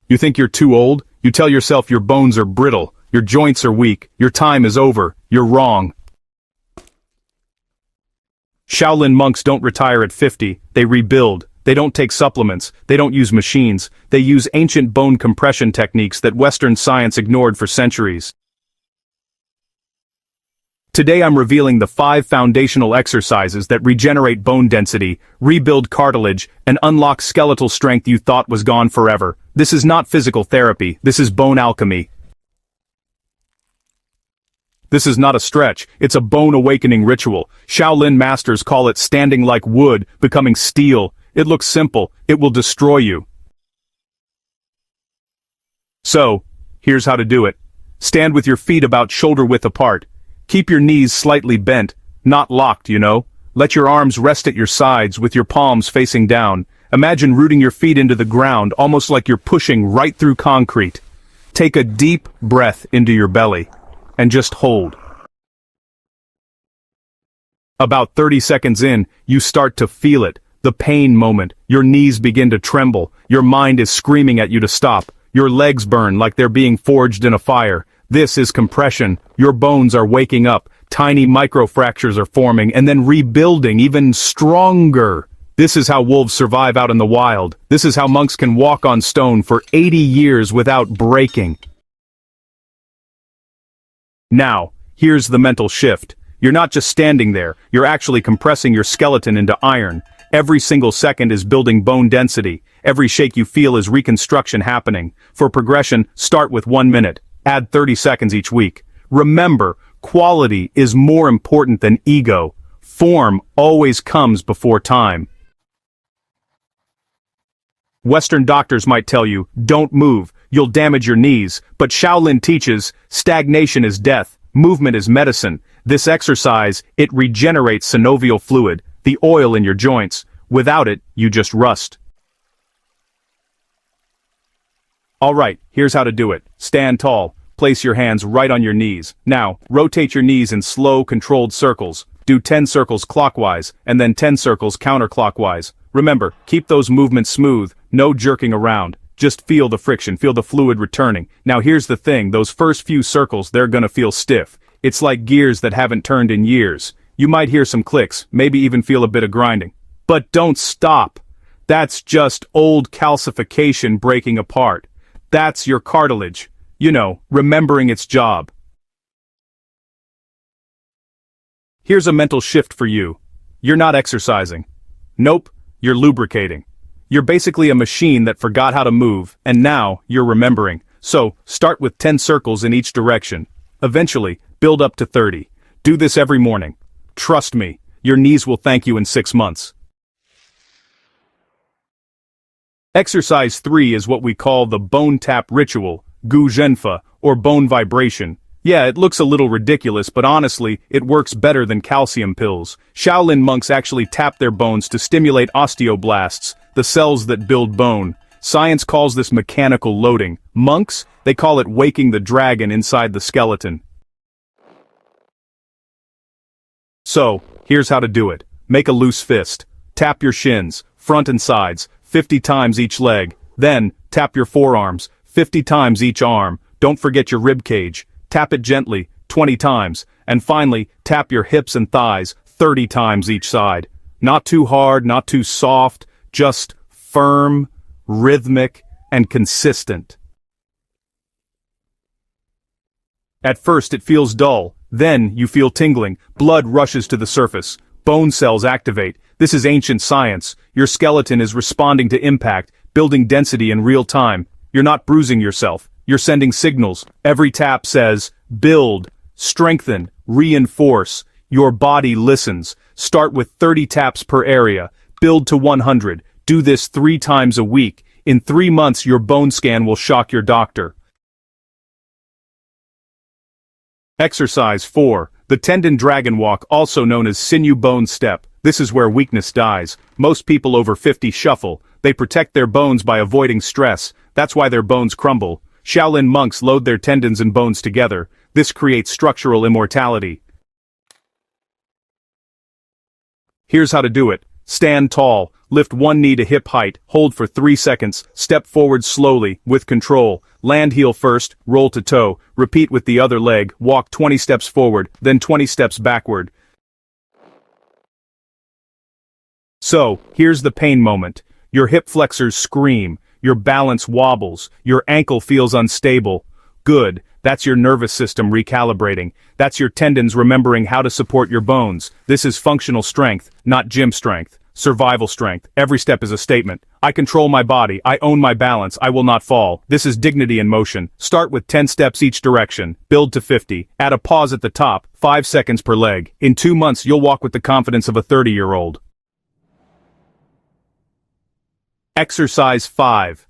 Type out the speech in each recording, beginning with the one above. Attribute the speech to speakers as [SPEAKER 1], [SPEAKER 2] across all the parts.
[SPEAKER 1] You think you're too old? You tell yourself your bones are brittle, your joints are weak, your time is over. You're wrong. Shaolin monks don't retire at 50, they rebuild. They don't take supplements, they don't use machines, they use ancient bone compression techniques that Western science ignored for centuries. Today I'm revealing the 5 foundational exercises that regenerate bone density, rebuild cartilage, and unlock skeletal strength you thought was gone forever. This is not physical therapy, this is bone alchemy. This is not a stretch, it's a bone awakening ritual. Shaolin masters call it standing like wood, becoming steel. It looks simple, it will destroy you. So, here's how to do it. Stand with your feet about shoulder width apart. Keep your knees slightly bent, not locked, you know. Let your arms rest at your sides with your palms facing down. Imagine rooting your feet into the ground, almost like you're pushing right through concrete. Take a deep breath into your belly, and just hold. About 30 seconds in, you start to feel it. The pain moment, your knees begin to tremble, your mind is screaming at you to stop, your legs burn like they're being forged in a fire. This is compression, your bones are waking up, tiny microfractures are forming and then rebuilding even stronger. This is how wolves survive out in the wild, this is how monks can walk on stone for 80 years without breaking. Now, here's the mental shift. You're not just standing there, you're actually compressing your skeleton into iron. Every single second is building bone density. Every shake you feel is reconstruction happening. For progression, start with 1 minute. Add 30 seconds each week. Remember, quality is more important than ego. Form always comes before time. Western doctors might tell you, don't move, you'll damage your knees, but Shaolin teaches, stagnation is death, movement is medicine. This exercise, it regenerates synovial fluid, the oil in your joints. Without it, you just rust. Alright, here's how to do it. Stand tall. Place your hands right on your knees. Now, rotate your knees in slow, controlled circles. Do 10 circles clockwise, and then 10 circles counterclockwise. Remember, keep those movements smooth, no jerking around. Just feel the friction, feel the fluid returning. Now here's the thing, those first few circles, they're gonna feel stiff. It's like gears that haven't turned in years. You might hear some clicks, maybe even feel a bit of grinding. But don't stop. That's just old calcification breaking apart. That's your cartilage. You know, remembering its job. Here's a mental shift for you. You're not exercising. Nope, you're lubricating. You're basically a machine that forgot how to move, and now you're remembering. So, start with 10 circles in each direction. Eventually, build up to 30. Do this every morning. Trust me, your knees will thank you in 6 months. Exercise 3 is what we call the bone tap ritual, gu zhenfa, or bone vibration. Yeah, it looks a little ridiculous, but honestly, it works better than calcium pills. Shaolin monks actually tap their bones to stimulate osteoblasts, the cells that build bone. Science calls this mechanical loading. Monks, they call it waking the dragon inside the skeleton. So, here's how to do it. Make a loose fist. Tap your shins, front and sides, 50 times each leg. Then, tap your forearms, 50 times each arm. Don't forget your rib cage. Tap it gently, 20 times. And finally, tap your hips and thighs, 30 times each side. Not too hard, not too soft, just firm, rhythmic, and consistent. At first it feels dull, then you feel tingling, blood rushes to the surface, bone cells activate. This is ancient science. Your skeleton is responding to impact, building density in real time. You're not bruising yourself, you're sending signals. Every tap says, build, strengthen, reinforce. Your body listens. Start with 30 taps per area, build to 100. Do this 3 times a week. In 3 months your bone scan will shock your doctor. Exercise 4. The tendon dragon walk, also known as sinew bone step. This is where weakness dies. Most people over 50 shuffle. They protect their bones by avoiding stress. That's why their bones crumble. Shaolin monks load their tendons and bones together. This creates structural immortality. Here's how to do it. Stand tall, lift one knee to hip height, hold for 3 seconds, step forward slowly, with control, land heel first, roll to toe, repeat with the other leg, walk 20 steps forward, then 20 steps backward. So, here's the pain moment. Your hip flexors scream, your balance wobbles, your ankle feels unstable. Good, that's your nervous system recalibrating. That's your tendons remembering how to support your bones. This is functional strength, not gym strength. Survival strength. Every step is a statement. I control my body, I own my balance, I will not fall. This is dignity in motion. Start with 10 steps each direction. Build to 50. Add a pause at the top, 5 seconds per leg. In 2 months you'll walk with the confidence of a 30-year-old. Exercise 5.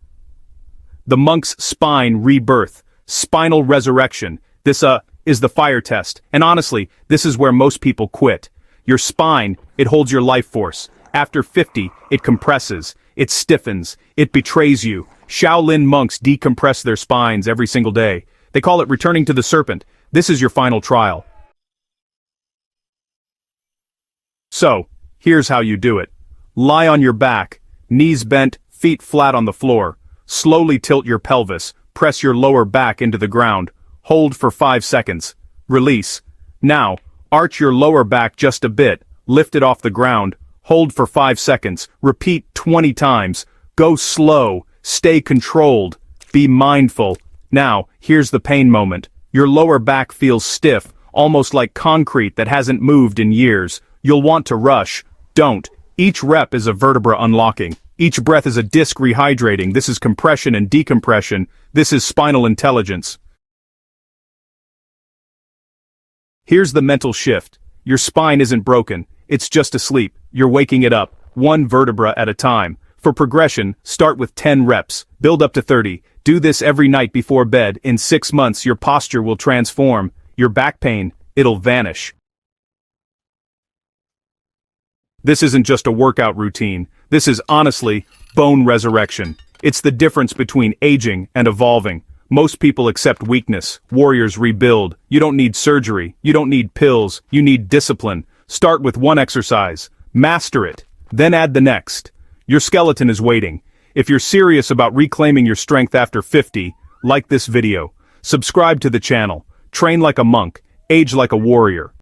[SPEAKER 1] The monk's spine rebirth. Spinal resurrection. This, is the fire test. And honestly, this is where most people quit. Your spine, it holds your life force. After 50, it compresses. It stiffens. It betrays you. Shaolin monks decompress their spines every single day. They call it returning to the serpent. This is your final trial. So, here's how you do it. Lie on your back. Knees bent, feet flat on the floor. Slowly tilt your pelvis, press your lower back into the ground. Hold for 5 seconds. Release. Now, arch your lower back just a bit, lift it off the ground. Hold for 5 seconds. Repeat 20 times. Go slow. Stay controlled. Be mindful. Now, here's the pain moment. Your lower back feels stiff, almost like concrete that hasn't moved in years. You'll want to rush. Don't. Each rep is a vertebra unlocking. Each breath is a disc rehydrating. This is compression and decompression. This is spinal intelligence. Here's the mental shift. Your spine isn't broken. It's just asleep. You're waking it up, one vertebra at a time. For progression, start with 10 reps. Build up to 30. Do this every night before bed. In 6 months, your posture will transform. Your back pain, it'll vanish. This isn't just a workout routine. This is honestly bone resurrection. It's the difference between aging and evolving. Most people accept weakness. Warriors rebuild. You don't need surgery. You don't need pills. You need discipline. Start with one exercise. Master it. Then add the next. Your skeleton is waiting. If you're serious about reclaiming your strength after 50, like this video. Subscribe to the channel. Train like a monk. Age like a warrior.